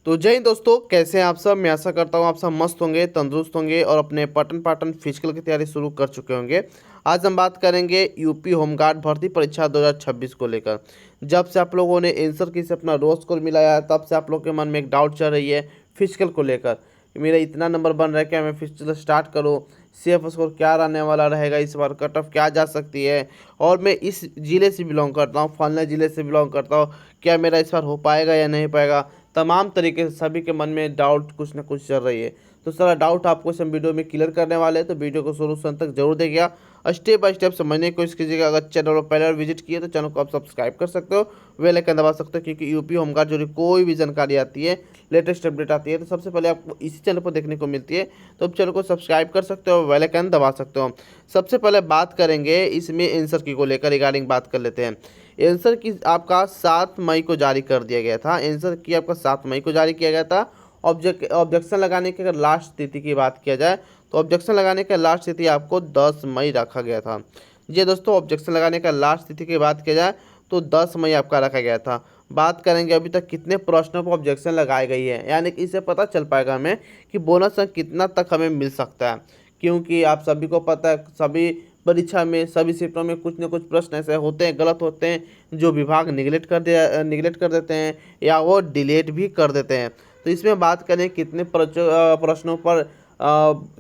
तो जय हिंद दोस्तों, कैसे हैं आप सब। मैं आशा करता हूं आप सब मस्त होंगे, तंदुरुस्त होंगे और अपने पठन पाठन फिजिकल की तैयारी शुरू कर चुके होंगे। आज हम बात करेंगे यूपी होमगार्ड भर्ती परीक्षा 2026 को लेकर। जब से आप लोगों ने आंसर की से अपना रोज स्कोर मिलाया है, तब से आप लोग के मन में एक डाउट चल रही है फिजिकल को लेकर। मेरा इतना नंबर बन रहा है, क्या मैं फिजिकल स्टार्ट करूँ, CF स्कोर क्या रहने वाला रहेगा, इस बार कट ऑफ क्या जा सकती है, और मैं इस ज़िले से बिलोंग करता हूँ, फलाने ज़िले से बिलोंग करता हूँ, क्या मेरा इस बार हो पाएगा या नहीं पाएगा। तमाम तरीके से सभी के मन में डाउट कुछ ना कुछ चल रही है। तो सारा डाउट आपको इस वीडियो में क्लियर करने वाले हैं, तो वीडियो को शुरू से अंत तक जरूर देखिएगा। स्टेप बाय स्टेप समझने की कोशिश कीजिएगा। अगर चैनल पर पहले बार विजिट किए तो चैनल को आप सब्सक्राइब कर सकते हो, बेल आइकन दबा सकते हो, क्योंकि यूपी होमगार्ड जो कोई भी जानकारी आती है, लेटेस्ट अपडेट आती है, तो सबसे पहले आपको इसी चैनल पर देखने को मिलती है। तो आप चैनल को सब्सक्राइब कर सकते हो, बेल आइकन दबा सकते हो। सबसे पहले बात करेंगे इसमें आंसर की को लेकर, रिगार्डिंग बात कर लेते हैं। आंसर की आपका 7 मई को जारी कर दिया गया था। आंसर की आपका 7 मई को जारी किया गया था। ऑब्जेक्शन लगाने की अगर लास्ट तिथि की बात किया जाए तो ऑब्जेक्शन लगाने का लास्ट तिथि आपको 10 मई रखा गया था। जी दोस्तों, ऑब्जेक्शन लगाने का लास्ट तिथि की बात किया जाए तो 10 मई आपका रखा गया था। बात करेंगे अभी तक कितने प्रश्नों पर ऑब्जेक्शन लगाई गई है, यानी कि इससे पता चल पाएगा हमें कि बोनस अंक कितना तक हमें मिल सकता है। क्योंकि आप सभी को पता है, सभी परीक्षा में सभी शिफ्टों में कुछ न कुछ प्रश्न ऐसे होते हैं, गलत होते हैं, जो विभाग निगलेक्ट कर देते हैं या वो डिलीट भी कर देते हैं। तो इसमें बात करें कितने प्रश्नों पर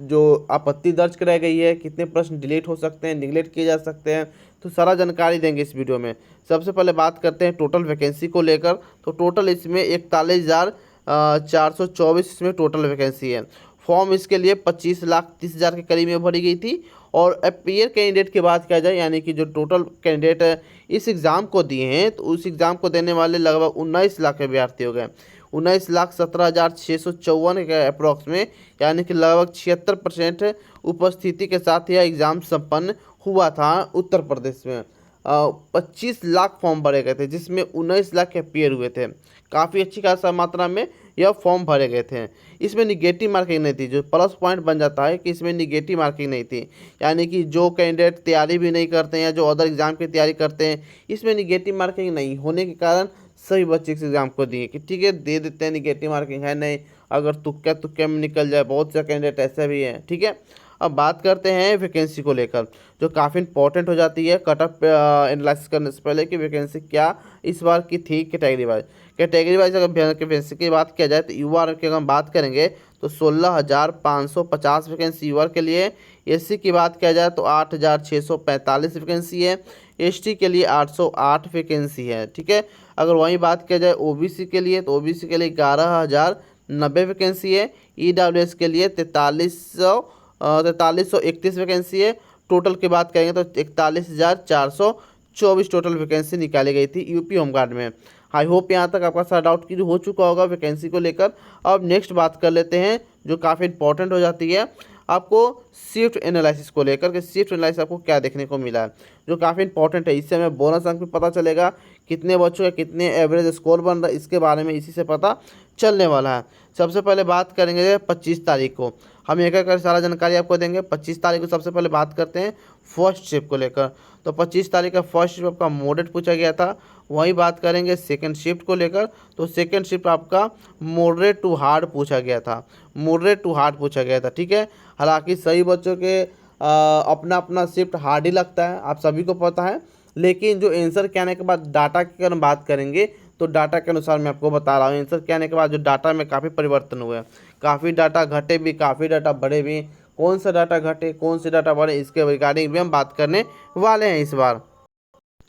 जो आपत्ति दर्ज कराई गई है, कितने प्रश्न डिलीट हो सकते हैं, निगलेक्ट किए जा सकते हैं, तो सारा जानकारी देंगे इस वीडियो में। सबसे पहले बात करते हैं टोटल वैकेंसी को लेकर। तो टोटल इसमें 41,424 इसमें टोटल वैकेंसी है। फॉर्म इसके लिए 25,30,000 के करीब में भरी गई थी। और अपियर कैंडिडेट की बात किया जाए, यानी कि जो टोटल कैंडिडेट इस एग्ज़ाम को दिए हैं, तो उस एग्ज़ाम को देने वाले लगभग 19 लाख अभ्यर्थी हो गए। 19,17,654 के अप्रॉक्स में, यानी कि लगभग 76% उपस्थिति के साथ यह एग्ज़ाम संपन्न हुआ था उत्तर प्रदेश में। 25 लाख फॉर्म भरे गए थे, जिसमें 19 लाख अपियर हुए थे। काफ़ी अच्छी खासा मात्रा में यह फॉर्म भरे गए थे। इसमें निगेटिव मार्किंग नहीं थी, जो प्लस पॉइंट बन जाता है कि इसमें निगेटिव मार्किंग नहीं थी। यानी कि जो कैंडिडेट तैयारी भी नहीं करते हैं या जो अदर एग्ज़ाम की तैयारी करते हैं, इसमें निगेटिव मार्किंग नहीं होने के कारण सभी बच्चे इस एग्ज़ाम को दिए कि ठीक है दे देते हैं, निगेटिव मार्किंग है नहीं, अगर तुक्के तुक्के में निकल जाए। बहुत से कैंडिडेट ऐसे भी हैं, ठीक है। अब बात करते हैं वैकेंसी को लेकर, जो काफ़ी इंपॉर्टेंट हो जाती है कट ऑफ एनालिसिस करने से पहले कि वैकेंसी क्या इस बार की थी कैटेगरी वाइज। कैटेगरी वाइज अगर वैकेंसी की बात किया जाए तो युवा की अगर हम बात करेंगे तो 16,550 वैकेंसी युवा के लिए। SC की बात किया जाए तो 8,645 वैकेंसी है। ST के लिए 808 वैकेंसी है, ठीक है। अगर वहीं बात किया जाए OBC के लिए तो OBC के लिए 11,090 वैकेंसी है। EWS के लिए 4331 वैकेंसी है। टोटल की बात करेंगे तो 41,424 टोटल वैकेंसी निकाली गई थी यूपी होमगार्ड में। आई होप यहाँ तक आपका सारा डाउट क्लियर हो चुका होगा वैकेंसी को लेकर। अब नेक्स्ट बात कर लेते हैं जो काफ़ी इंपॉर्टेंट हो जाती है आपको शिफ्ट एनालिसिस को लेकर के। शिफ्ट एनालिसिस आपको क्या देखने को मिला है, जो काफ़ी इंपॉर्टेंट है। इससे हमें बोनस अंक भी पता चलेगा, कितने बच्चों का कितने एवरेज स्कोर बन रहा है, इसके बारे में इसी से पता चलने वाला है। सबसे पहले बात करेंगे 25 तारीख को, हम एक एक कर सारा जानकारी आपको देंगे। 25 तारीख को सबसे पहले बात करते हैं फर्स्ट शिफ्ट को लेकर। तो 25 तारीख का फर्स्ट शिफ्ट आपका मॉडरेट पूछा गया था। वहीं बात करेंगे सेकंड शिफ्ट को लेकर, तो सेकंड शिफ्ट आपका मॉडरेट टू हार्ड पूछा गया था। मॉडरेट टू हार्ड पूछा गया था, ठीक है। हालांकि सही बच्चों के अपना अपना शिफ्ट हार्ड ही लगता है, आप सभी को पता है। लेकिन जो आंसर के आने के बाद डाटा की अगर हम बात करेंगे तो डाटा के अनुसार मैं आपको बता रहा हूँ, आंसर के आने के बाद जो डाटा में काफ़ी परिवर्तन हुए हैं। काफ़ी डाटा घटे भी, काफ़ी डाटा बढ़े भी। कौन सा डाटा घटे, कौन से डाटा बढ़े, इसके रिगार्डिंग भी हम बात करने वाले हैं इस बार।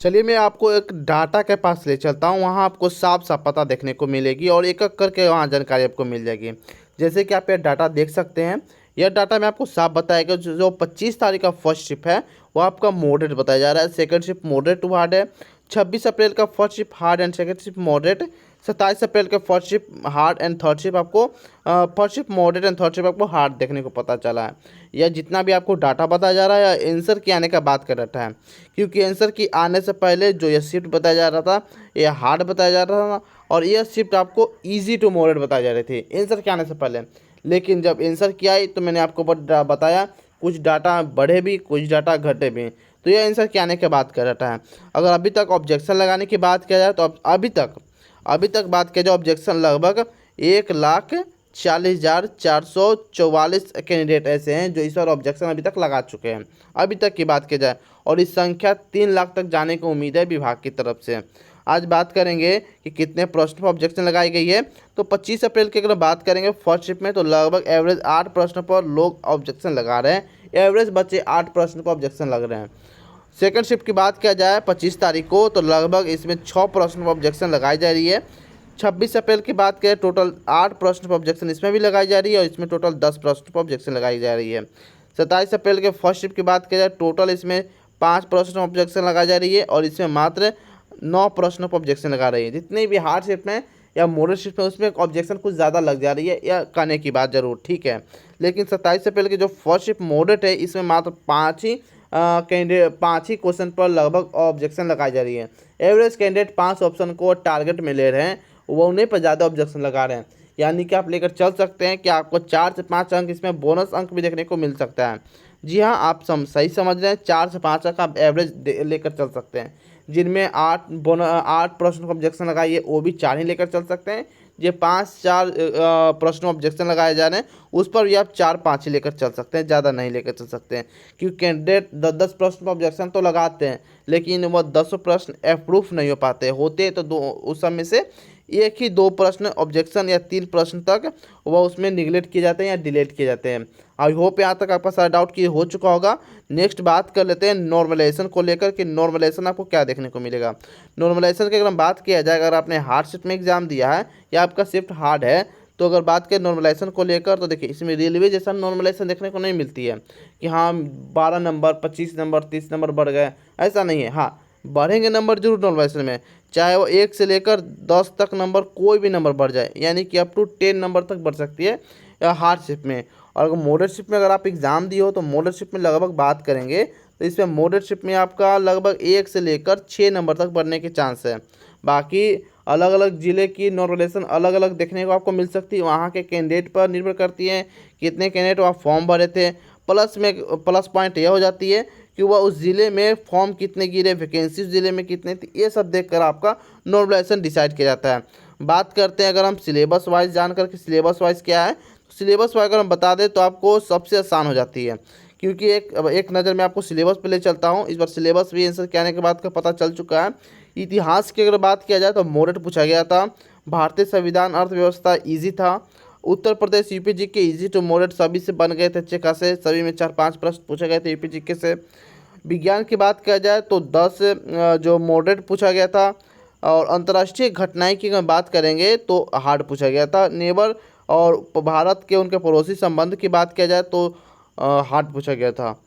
चलिए मैं आपको एक डाटा के पास ले चलता हूँ, वहाँ आपको साफ साफ पता देखने को मिलेगी और एक एक करके वहाँ जानकारी आपको मिल जाएगी। जैसे कि आप ये डाटा देख सकते हैं, यह डाटा में आपको साफ बताएगा जो 25 तारीख का फर्स्ट शिफ्ट है वो आपका मॉडरेट बताया जा रहा है। Second shift moderate to hard है। 26 अप्रैल का first shift hard and second shift moderate. 27 अप्रैल का first shift hard and third shift आपको first shift moderate and third shift आपको हार्ड देखने को पता चला है। यह जितना भी आपको डाटा बताया जा रहा है आंसर के आने का बात कर रहा है, क्योंकि आंसर की आने से पहले जो यह शिफ्ट बताया जा रहा था यह हार्ड बताया जा रहा था और यह शिफ्ट आपको ईजी टू मॉडरेट बताई जा रही थी आंसर के आने से पहले। लेकिन जब आंसर की आई तो मैंने आपको बताया कुछ डाटा बढ़े भी, कुछ डाटा घटे भी। तो यह आंसर के आने के बाद कर रहा है। अगर अभी तक ऑब्जेक्शन लगाने की बात किया जाए तो अभी तक बात किया जाए ऑब्जेक्शन लगभग 1,40,444 कैंडिडेट ऐसे हैं जो इस बार ऑब्जेक्शन अभी तक लगा चुके हैं, अभी तक की बात की जाए, और इस संख्या 3 लाख तक जाने की उम्मीद है विभाग की तरफ से। आज बात करेंगे कि कितने प्रश्न पर ऑब्जेक्शन लगाई गई है। तो 25 अप्रैल की अगर बात करेंगे फर्स्ट शिफ्ट में, तो लगभग एवरेज 8 प्रश्न पर लोग ऑब्जेक्शन लगा रहे हैं, एवरेज बच्चे 8 प्रश्न पर ऑब्जेक्शन लग रहे हैं। सेकंड शिफ्ट की बात किया जाए 25 तारीख को, तो लगभग इसमें 6 प्रश्न पर ऑब्जेक्शन लगाई जा रही है। 26 अप्रैल की बात करें, टोटल 8 प्रश्न पर ऑब्जेक्शन इसमें भी लगाई जा रही है, और इसमें टोटल 10 प्रश्न पर ऑब्जेक्शन लगाई जा रही है। 27 अप्रैल के फर्स्ट शिफ्ट की बात किया जाए, टोटल इसमें 5 प्रश्न पर ऑब्जेक्शन लगाई जा रही है, और इसमें मात्र 9 प्रश्नों पर ऑब्जेक्शन लगा रही है। जितने भी हार्ड शिफ्ट में या मॉडल शिफ्ट में उसमें ऑब्जेक्शन कुछ ज़्यादा लग जा रही है, या कहने की बात जरूर ठीक है। लेकिन 27 अप्रैल की जो फर्स्ट शिफ्ट मॉडल है, इसमें मात्र 5 ही क्वेश्चन पर लगभग ऑब्जेक्शन लगाई जा रही है। एवरेज कैंडिडेट 5 ऑप्शन को टारगेट में ले रहे हैं, वो उन्हीं पर ज़्यादा ऑब्जेक्शन लगा रहे हैं। यानी कि आप लेकर चल सकते हैं कि आपको 4 से 5 अंक, इसमें बोनस अंक भी देखने को मिल सकता है। जी हाँ, आप सही समझ रहे हैं, 4 से 5 अंक आप एवरेज लेकर चल सकते हैं। जिनमें 8 प्रश्न को ऑब्जेक्शन लगाइए, वो भी 4 ही लेकर चल सकते हैं। ये 5-4 प्रश्नों ऑब्जेक्शन लगाए जा रहे हैं, उस पर भी आप 4-5 ही लेकर चल सकते हैं, ज़्यादा नहीं लेकर चल सकते हैं। क्योंकि कैंडिडेट 10-10 प्रश्न पर ऑब्जेक्शन तो लगाते हैं, लेकिन वह 10 प्रश्न अप्रूव नहीं हो पाते होते, तो उस समय से 1 ही 2 प्रश्न ऑब्जेक्शन या 3 प्रश्न तक वह उसमें निगलेक्ट किए जाते हैं या डिलीट किए जाते हैं। आई होप यहाँ तक आपका सारा डाउट क्लियर हो चुका होगा। नेक्स्ट बात कर लेते हैं नॉर्मलाइजेशन को लेकर कि नॉर्मलाइजेशन आपको क्या देखने को मिलेगा। नॉर्मलाइजेशन की अगर हम बात किया जाए, अगर आपने हार्ड शिफ्ट में एग्जाम दिया है या आपका शिफ्ट हार्ड है, तो अगर बात करें नॉर्मलाइजेशन को लेकर, तो देखिए इसमें रेलवे जैसा नॉर्मलाइजेशन देखने को नहीं मिलती है कि हाँ 12 नंबर 25 नंबर 30 नंबर बढ़ गए, ऐसा नहीं है। हाँ, बढ़ेंगे नंबर जरूर नॉर्मलाइजेशन में, चाहे वो 1 से लेकर 10 तक नंबर कोई भी नंबर बढ़ जाए, यानी कि अप टू 10 नंबर तक बढ़ सकती है हार्ड शिफ्ट में। और अगर मॉडरेट शिफ्ट में अगर आप एग्ज़ाम दिए हो, तो मॉडरेट शिफ्ट में लगभग बात करेंगे तो इसमें मॉडरेट शिफ्ट में आपका लगभग 1 से लेकर 6 नंबर तक बढ़ने के चांस है। बाकी अलग अलग ज़िले की नॉर्मलाइजेशन अलग अलग देखने को आपको मिल सकती है, वहाँ के कैंडिडेट पर निर्भर करती है कितने कैंडिडेट वहाँ फॉर्म भरे थे। प्लस पॉइंट यह हो जाती है कि वह उस ज़िले में फॉर्म कितने गिरे, वैकेंसी उस ज़िले में कितने थी, ये सब देखकर आपका नॉर्मलाइजेशन डिसाइड किया जाता है। बात करते हैं अगर हम सिलेबस वाइज जानकर कि सिलेबस वाइज क्या है, तो सिलेबस वाइज अगर हम बता दें तो आपको सबसे आसान हो जाती है। क्योंकि एक नज़र में आपको सिलेबस पे ले चलता हूँ। इस बार सिलेबस भी आंसर के आने के बाद का पता चल चुका है। इतिहास की अगर बात किया जाए तो मॉडरेट पूछा गया था। भारतीय संविधान अर्थव्यवस्था ईजी था। उत्तर प्रदेश यूपी के ईजी टू मॉडरेट सभी से बन गए थे अच्छे खासे, सभी में 4-5 प्रश्न पूछे गए थे यूपी के से। विज्ञान की बात किया जाए तो 10 जो मॉडरेट पूछा गया था, और अंतर्राष्ट्रीय घटनाएं की अगर बात करेंगे तो हार्ड पूछा गया था। नेबर और भारत के उनके पड़ोसी संबंध की बात किया जाए तो हार्ड पूछा गया था।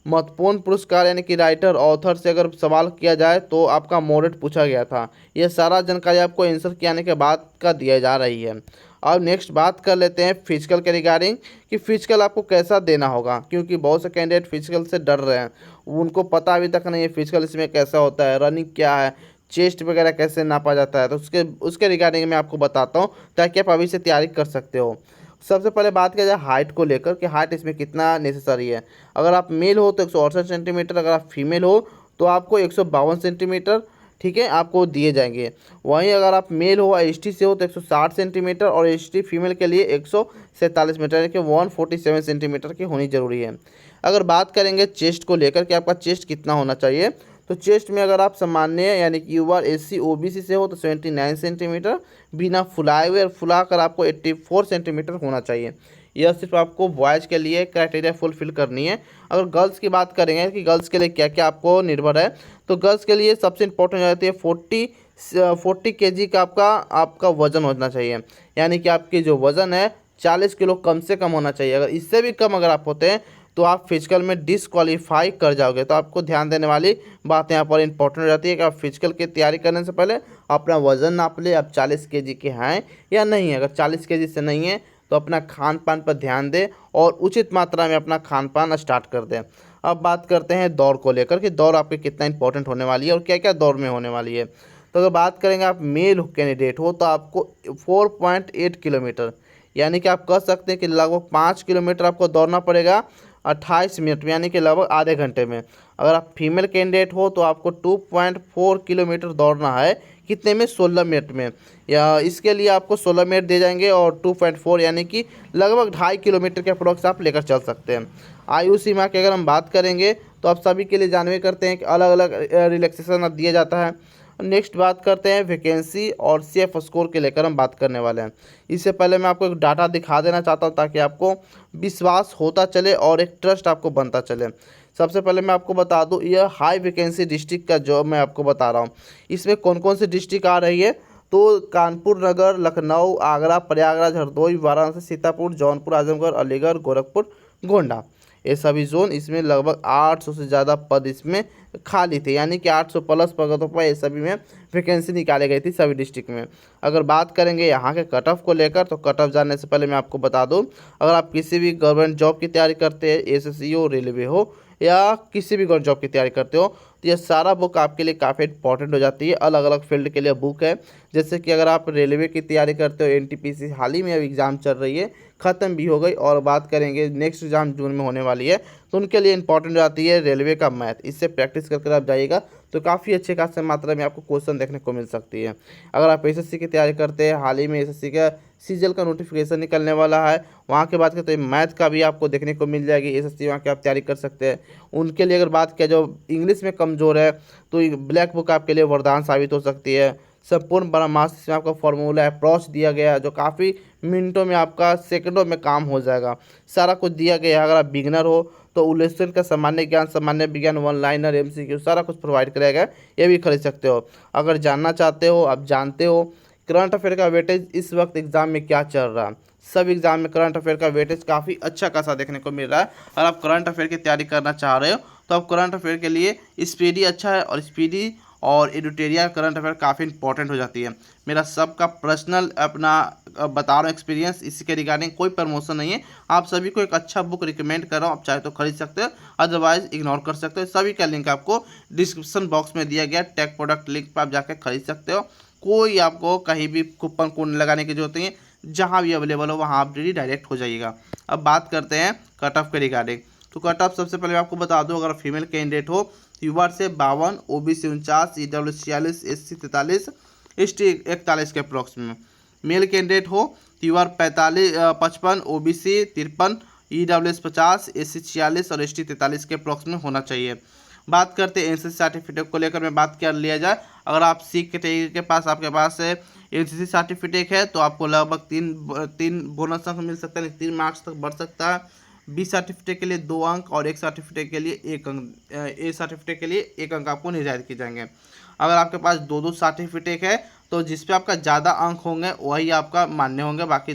महत्वपूर्ण पुरस्कार यानी कि राइटर ऑथर से अगर सवाल किया जाए तो आपका मॉडरेट पूछा गया था। ये सारा जानकारी आपको आंसर के आने के बाद का दिया जा रही है। अब नेक्स्ट बात कर लेते हैं फिजिकल के रिगार्डिंग कि फिजिकल आपको कैसा देना होगा, क्योंकि बहुत से कैंडिडेट फिजिकल से डर रहे हैं, उनको पता अभी तक नहीं है फिजिकल इसमें कैसा होता है, रनिंग क्या है, चेस्ट वगैरह कैसे नापा जाता है। तो उसके रिगार्डिंग मैं आपको बताता हूँ ताकि आप अभी से तैयारी कर सकते हो। सबसे पहले बात किया जाए हाइट को लेकर कि हाइट इसमें कितना नेसेसरी है। अगर आप मेल हो तो 168 सेंटीमीटर, अगर आप फीमेल हो तो आपको 152 सेंटीमीटर ठीक है आपको दिए जाएंगे। वहीं अगर आप मेल हो एसटी से हो तो 160 सेंटीमीटर, और एसटी फीमेल के लिए 147 मीटर यानी कि 147 सेंटीमीटर की होनी जरूरी है। अगर बात करेंगे चेस्ट को लेकर कि आपका चेस्ट कितना होना चाहिए, तो चेस्ट में अगर आप सामान्य यानी कि यूआर एससी ओबीसी से हो तो 79 सेंटीमीटर, बिना फुलाए हुए और फुलाकर आपको 84 सेंटीमीटर होना चाहिए। यह सिर्फ आपको बॉयज़ के लिए क्राइटेरिया फुलफिल करनी है। अगर गर्ल्स की बात करेंगे कि गर्ल्स के लिए क्या क्या आपको निर्भर है, तो गर्ल्स के लिए सबसे इंपॉर्टेंट हो जाती है 40 केजी का आपका वज़न होना चाहिए। यानी कि आपकी जो वज़न है 40 किलो कम से कम होना चाहिए। अगर इससे भी कम अगर आप होते हैं तो आप फिजिकल में डिसक्वालीफाई कर जाओगे। तो आपको ध्यान देने वाली बात यहाँ पर इंपॉर्टेंट हो जाती है कि आप फिजिकल की तैयारी करने से पहले अपना वज़न नाप ले, आप 40 केजी के हैं या नहीं है। अगर 40 केजी से नहीं है तो अपना खान पान पर ध्यान दें और उचित मात्रा में अपना खान पान स्टार्ट कर दें। अब बात करते हैं दौड़ को लेकर कि दौड़ आपकी कितना इंपॉर्टेंट होने वाली है और क्या क्या दौड़ में होने वाली है। तो अगर बात करेंगे आप मेल कैंडिडेट हो तो आपको 4.8 किलोमीटर यानी कि आप कह सकते हैं कि लगभग 5 किलोमीटर आपको दौड़ना पड़ेगा 28 मिनट में, यानी कि लगभग आधे घंटे में। अगर आप फीमेल कैंडिडेट हो तो आपको 2.4 किलोमीटर दौड़ना है, कितने में, 16 मिनट में। या इसके लिए आपको 16 मिनट दे जाएंगे और 2.4 यानी कि लगभग 2.5 किलोमीटर के अप्रोक्स आप लेकर चल सकते हैं। आयु सीमा की अगर हम बात करेंगे तो आप सभी के लिए जानवे करते हैं कि अलग अलग रिलैक्सेशन दिया जाता है। नेक्स्ट बात करते हैं वैकेंसी और CF स्कोर के लेकर हम बात करने वाले हैं। इससे पहले मैं आपको एक डाटा दिखा देना चाहता हूं ताकि आपको विश्वास होता चले और एक ट्रस्ट आपको बनता चले। सबसे पहले मैं आपको बता दूं, यह हाई वैकेंसी डिस्ट्रिक्ट का जॉब मैं आपको बता रहा हूं। इसमें कौन कौन सी डिस्ट्रिक्ट आ रही है, तो कानपुर नगर, लखनऊ, आगरा, प्रयागराज, हरदोई, वाराणसी, सीतापुर, जौनपुर, आजमगढ़, अलीगढ़, गोरखपुर, गोंडा, ये सभी जोन। इसमें लगभग 800 से ज़्यादा पद इसमें खाली थे, यानी कि 800 प्लस पदों पर ये सभी में वैकेंसी निकाली गई थी सभी डिस्ट्रिक्ट में। अगर बात करेंगे यहाँ के कट ऑफ को लेकर, तो कट ऑफ जानने से पहले मैं आपको बता दूँ, अगर आप किसी भी गवर्नमेंट जॉब की तैयारी करते हैं, SSC हो, रेलवे हो, या किसी भी गवर्नमेंट जॉब की तैयारी करते हो, तो ये सारा बुक आपके लिए काफ़ी इंपॉर्टेंट हो जाती है। अलग अलग फील्ड के लिए बुक है। जैसे कि अगर आप रेलवे की तैयारी करते हो, NTPC हाल ही में अब एग्ज़ाम चल रही है, ख़त्म भी हो गई, और बात करेंगे नेक्स्ट एग्ज़ाम जून में होने वाली है, तो उनके लिए इंपॉर्टेंट हो जाती है रेलवे का मैथ। इससे प्रैक्टिस करके आप जाइएगा तो काफ़ी अच्छे खासे मात्रा में आपको क्वेश्चन देखने को मिल सकती है। अगर आप SSC की तैयारी करते हैं, हाल ही में SSC का CGL का नोटिफिकेशन निकलने वाला है, वहाँ की बात करते हैं, मैथ का भी आपको देखने को मिल जाएगी। SSC वहाँ की आप तैयारी कर सकते हैं। उनके लिए अगर बात किया, जो इंग्लिश में कमज़ोर है, तो ब्लैक बुक आपके लिए वरदान साबित हो सकती है। संपूर्ण ब्रह्मास्त्र में आपका फॉर्मूला अप्रोच दिया गया है, जो काफ़ी मिनटों में, आपका सेकंडों में काम हो जाएगा। सारा कुछ दिया गया है। अगर आप बिगनर हो तो उल्लेसन का सामान्य ज्ञान, सामान्य विज्ञान, वन लाइनर, MCQ सारा कुछ प्रोवाइड करेगा, ये भी खरीद सकते हो। अगर जानना चाहते हो, आप जानते हो करंट अफेयर का वेटेज इस वक्त एग्जाम में क्या चल रहा है, सब एग्जाम में करंट अफेयर का वेटेज काफ़ी अच्छा खासा देखने को मिल रहा है। अगर आप करंट अफेयर की तैयारी करना चाह रहे हो तो आप करंट अफेयर के लिए स्पीडी अच्छा है, और स्पीडी और एडिटोरियल करंट अफेयर काफ़ी इंपॉर्टेंट हो जाती है। मेरा सबका पर्सनल अपना बता रहा हूँ एक्सपीरियंस, इसके रिगार्डिंग कोई प्रमोशन नहीं है। आप सभी को एक अच्छा बुक रिकमेंड कर रहा हूँ, आप चाहे तो खरीद सकते हो, अदरवाइज इग्नोर कर सकते हो। सभी का लिंक आपको डिस्क्रिप्शन बॉक्स में दिया गया, टेक प्रोडक्ट लिंक पर आप जाकर खरीद सकते हो। कोई आपको कहीं भी कूपन कोड लगाने की जरूरत नहीं है, जहाँ भी अवेलेबल हो वहाँ आप डायरेक्ट हो जाइएगा। अब बात करते हैं कट ऑफ के रिगार्डिंग। तो कट ऑफ सबसे पहले आपको बता दूं, अगर फीमेल कैंडिडेट हो युवा से 52, OBC 49, EW 46, SC 43, ST 41 के अप्रॉक्स में। मेल कैंडिडेट हो युवा 55, OBC 53, EWS 50, SC 46 और ST 43 के अप्रॉक्स में होना चाहिए। बात करते हैं NCC सर्टिफिकेट को लेकर, मैं बात कर लिया जाए, अगर आप सिख कैटेगरी के पास आपके पास NCC सर्टिफिकेट है तो आपको लगभग तीन बोनस अंक मिल सकता है, 3 मार्क्स तक बढ़ सकता है। B सर्टिफिकेट के लिए 2 अंक और एक सर्टिफिकेट के लिए 1 अंक, A सर्टिफिकेट के लिए 1 अंक आपको निर्धारित किए जाएंगे। अगर आपके पास दो सर्टिफिकेट है तो जिसपे आपका ज़्यादा अंक होंगे वही आपका मान्य होंगे, बाकी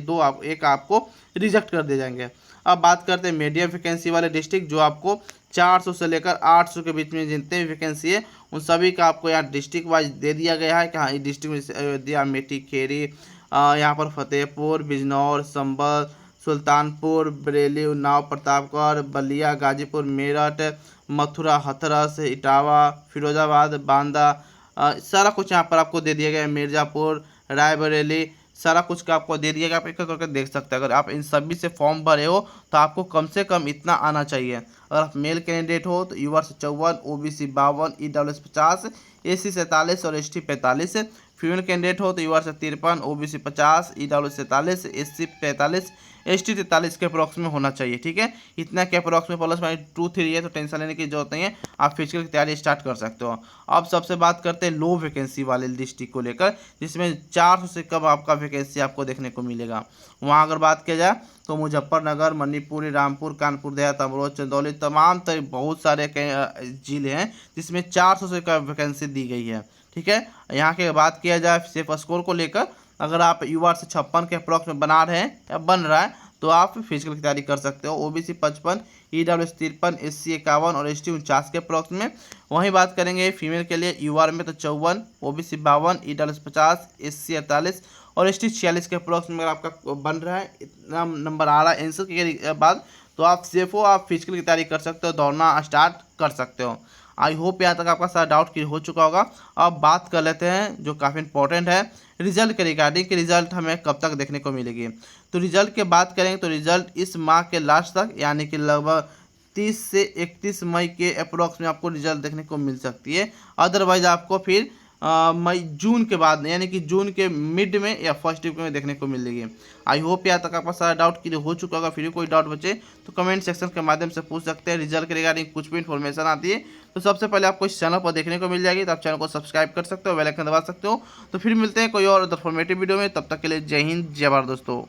एक आपको रिजेक्ट कर दिए जाएंगे। अब बात करते हैं मीडियम वैकेंसी वाले डिस्ट्रिक्ट, जो आपको 400 से लेकर 800 के बीच में जितने भी वैकेंसी है उन सभी का आपको यहाँ डिस्ट्रिक्ट वाइज दे दिया गया है कि हाँ, इस डिस्ट्रिक्ट में अयोध्या, अमेठी, खेरी, यहाँ पर फतेहपुर, बिजनौर, संभल, सुल्तानपुर, बरेली, उन्नाव, प्रतापगढ़, बलिया, गाजीपुर, मेरठ, मथुरा, हाथरस, इटावा, फिरोजाबाद, बांदा, सारा कुछ यहाँ पर आपको दे दिया गया है। मिर्ज़ापुर, रायबरेली, सारा कुछ का आपको दे दिया गया। आप एक एक करके देख सकते हैं। अगर आप इन सभी से फॉर्म भरे हो तो आपको कम से कम इतना आना चाहिए। अगर आप मेल कैंडिडेट हो तो UR से 54, OBC 52, EWS 50, SC 47 और ST 45। फीमेल कैंडिडेट हो तो UR से 53, OBC 50, EWS 47, SC 45, ST 43 के अप्रॉक्स में होना चाहिए। ठीक है, इतना के अप्रॉक्स में +-2-3 है तो टेंशन लेने की जरूरत नहीं है, आप फिजिकल की तैयारी स्टार्ट कर सकते हो। अब सबसे बात करते हैं लो वैकेंसी वाले डिस्ट्रिक्ट को लेकर, जिसमें 400 से कम आपका वैकेंसी आपको देखने को मिलेगा। वहाँ अगर बात किया जाए तो मुजफ्फरनगर, मणिपुरी, रामपुर, कानपुर देहात, अमरोह, चंदौली, तमाम बहुत सारे जिले हैं जिसमें 400 से कम वैकेंसी दी गई है। ठीक है, यहाँ की बात किया जाए सेफ स्कोर को लेकर, अगर आप UR से 56 के अप्रॉक्स में बना रहे हैं या बन रहा है तो आप फिजिकल की तैयारी कर सकते हो। OBC 55, EWS 53, SC 51 और ST 49 के अप्रॉक्स में। वहीं बात करेंगे फीमेल के लिए UR में तो 54, OBC 52, EWS 50, SC 48 और ST 46 के अप्रॉक्स में अगर आपका बन रहा है, इतना नंबर आ रहा है आंसर के बाद, तो आप सेफ हो, आप फिजिकल की तैयारी कर सकते हो, दौड़ना स्टार्ट कर सकते हो। आई होप यहाँ तक आपका सारा डाउट क्लियर हो चुका होगा। अब बात कर लेते हैं जो काफ़ी इंपॉर्टेंट है रिजल्ट के रिगार्डिंग, कि रिजल्ट हमें कब तक देखने को मिलेगी। तो रिजल्ट की बात करेंगे तो रिजल्ट इस माह के लास्ट तक, यानी कि लगभग 30 से 31 मई के अप्रॉक्स में आपको रिजल्ट देखने को मिल सकती है। अदरवाइज आपको फिर मई जून के बाद, यानी कि जून के मिड में या फर्स्ट वीक में देखने को मिलेगी। आई होप यहाँ तक आपका सारा डाउट क्लियर हो चुका होगा। फिर भी कोई डाउट बचे तो कमेंट सेक्शन के माध्यम से पूछ सकते हैं। रिजल्ट के रिगार्डिंग कुछ भी इन्फॉर्मेशन आती है तो सबसे पहले आपको इस चैनल पर देखने को मिल जाएगी, तो आप चैनल को सब्सक्राइब कर सकते हो, बेल आइकन दबा सकते हो। तो फिर मिलते हैं कोई और इन्फॉर्मेटिव वीडियो में, तब तक के लिए जय हिंद जय भारत दोस्तों।